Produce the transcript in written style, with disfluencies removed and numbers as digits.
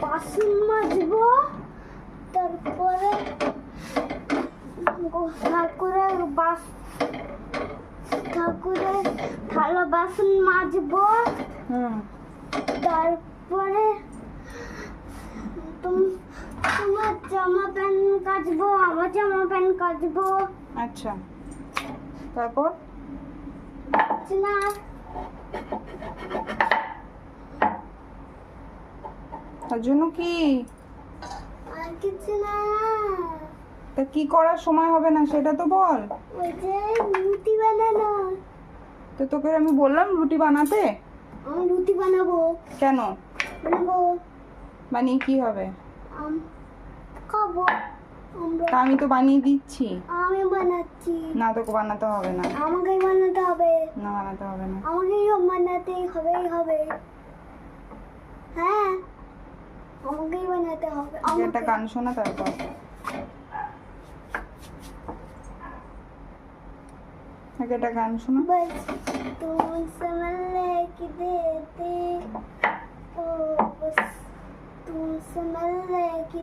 বাসন মাজবো, তারপরে ঠাকুরের থালা বাসন মাজবো, তারপরে তোমার জামা প্যান্ট কাচবো, আমার জামা প্যান্ট কাচবো। আচ্ছা, তারপর না তার জন্য কি আর কিছু না, তা কি করার সময় হবে না সেটা তো বল। ওই যে রুটি বানানো। তো তোকে আমি বললাম রুটি বানাতে। আমি রুটি বানাবো। কেন বানাবো? বানিয়ে কি হবে? খাবো আমরা। তা আমি তো বানিয়ে দিচ্ছি। আমি বানাচ্ছি না, তোকে বানাতে হবে না। আমাকেই বানাতে হবে। না, বানাতে হবে না। আমাকেই বানাতেই হবে। হ্যাঁ, আমাকেই বানাতে হবে। একটা গান শোনা তারপর। একটা গান শোনা। बस तुमसे मिलने की देते, ओ बस तुमसे मिलने की